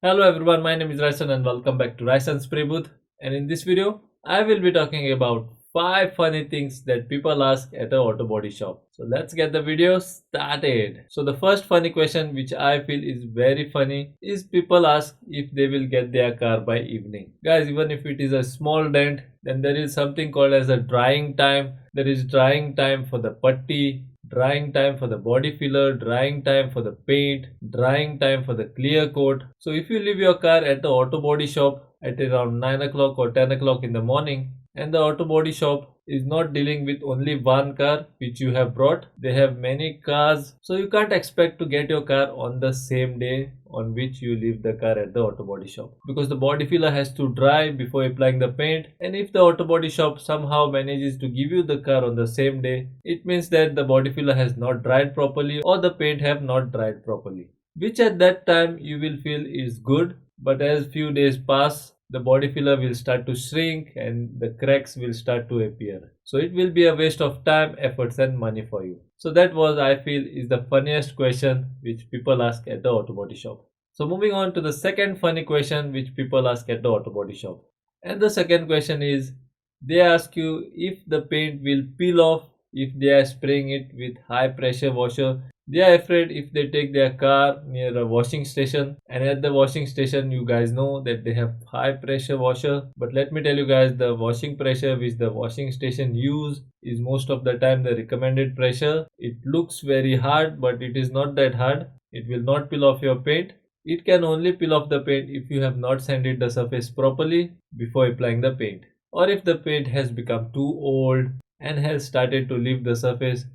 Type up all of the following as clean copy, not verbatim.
Hello everyone, my name is Raisen and welcome back to Raisen Spray Booth. And in this video, I will be talking about 5 funny things that people ask at a auto body shop. So let's get the video started. So the first funny question which I feel is very funny is people ask if they will get their car by evening. Guys, even if it is a small dent, then there is something called as a drying time. There is drying time for the putty, drying time for the body filler, drying time for the paint, drying time for the clear coat. So if you leave your car at the auto body shop at around 9 o'clock or 10 o'clock in the morning, and the auto body shop is not dealing with only one car which you have brought, they have many cars, so you can't expect to get your car on the same day on which you leave the car at the auto body shop, because the body filler has to dry before applying the paint. And if the auto body shop somehow manages to give you the car on the same day, it means that the body filler has not dried properly or the paint have not dried properly, which at that time you will feel is good. But as few days pass, the body filler will start to shrink and the cracks will start to appear. So it will be a waste of time, efforts and money for you. So that was, I feel, is the funniest question which people ask at the auto body shop. So moving on to the second funny question which people ask at the auto body shop. And the second question is, they ask you if the paint will peel off if they are spraying it with high pressure washer. They are afraid if they take their car near a washing station, and at the washing station you guys know that they have high pressure washer. But let me tell you guys, the washing pressure which the washing station use is most of the time the recommended pressure. It looks very hard, but it is not that hard. It will not peel off your paint. It can only peel off the paint if you have not sanded the surface properly before applying the paint, or if the paint has become too old and has started to leave the surface.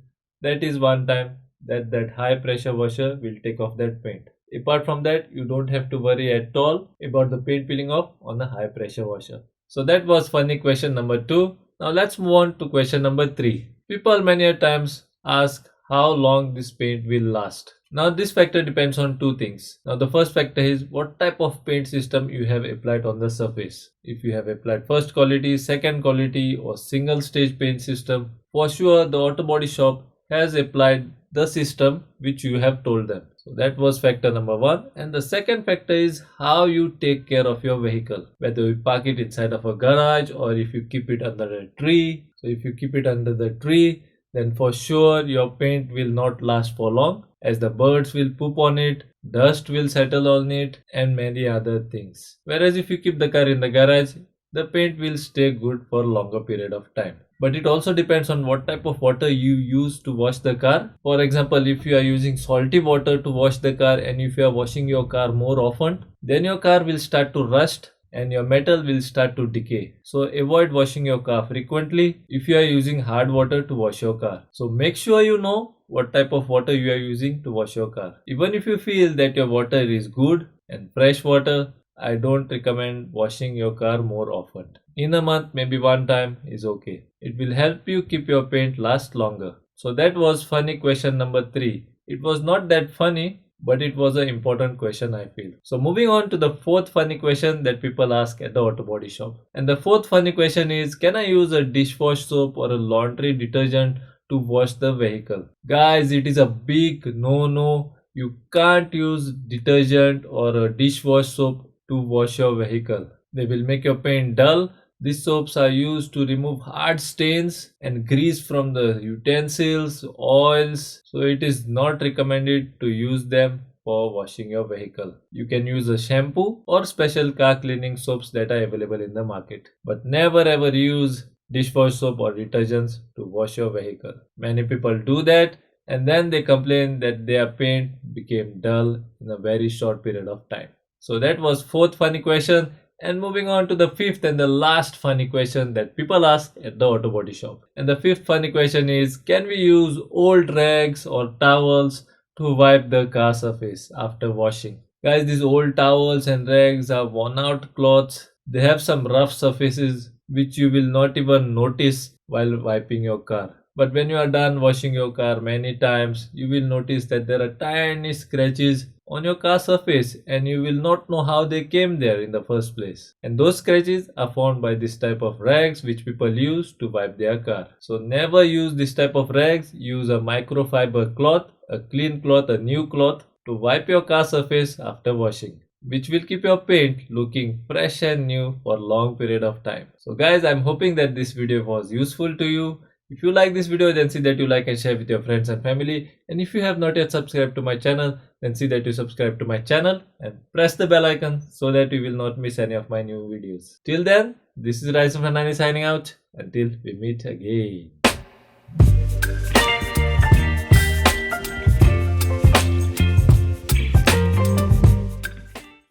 That is one time that high pressure washer will take off that paint. Apart from that, you don't have to worry at all about the paint peeling off on a high pressure washer. So that was funny question number 2. Now let's move on to question number 3. People many a times ask how long this paint will last. Now this factor depends on two things. Now the first factor is what type of paint system you have applied on the surface. If you have applied first quality, second quality or single stage paint system, for sure the auto body shop has applied the system which you have told them. So that was factor number 1. And the second factor is how you take care of your vehicle, whether you park it inside of a garage or if you keep it under a tree. So if you keep it under the tree, then for sure your paint will not last for long, as the birds will poop on it, dust will settle on it and many other things. Whereas if you keep the car in the garage, the paint will stay good for a longer period of time. But it also depends on what type of water you use to wash the car. For example, if you are using salty water to wash the car and if you are washing your car more often, then your car will start to rust and your metal will start to decay. So avoid washing your car frequently if you are using hard water to wash your car. So make sure you know what type of water you are using to wash your car. Even if you feel that your water is good and fresh water, I don't recommend washing your car more often. In a month, maybe one time is okay. It will help you keep your paint last longer. So that was funny question number 3. It was not that funny, but it was an important question, I feel. So moving on to the fourth funny question that people ask at the auto body shop. And the fourth funny question is, can I use a dishwash soap or a laundry detergent to wash the vehicle? Guys, it is a big no. You can't use detergent or a dishwash soap to wash your vehicle. They will make your paint dull. These soaps are used to remove hard stains and grease from the utensils, oils. So it is not recommended to use them for washing your vehicle. You can use a shampoo or special car cleaning soaps that are available in the market. But never ever use dishwash soap or detergents to wash your vehicle. Many people do that and then they complain that their paint became dull in a very short period of time. So that was fourth funny question. And moving on to the fifth and the last funny question that people ask at the auto body shop. And the fifth funny question is, can we use old rags or towels to wipe the car surface after washing? Guys, these old towels and rags are worn out cloths. They have some rough surfaces which you will not even notice while wiping your car. But when you are done washing your car many times, you will notice that there are tiny scratches on your car surface and you will not know how they came there in the first place. And those scratches are formed by this type of rags which people use to wipe their car. So never use this type of rags. Use a microfiber cloth, a clean cloth, a new cloth to wipe your car surface after washing. which will keep your paint looking fresh and new for a long period of time. So guys, I'm hoping that this video was useful to you. If you like this video, then see that you like and share with your friends and family. And if you have not yet subscribed to my channel, then see that you subscribe to my channel and press the bell icon so that you will not miss any of my new videos. Till then, this is Raisa Fanani signing out. Until we meet again.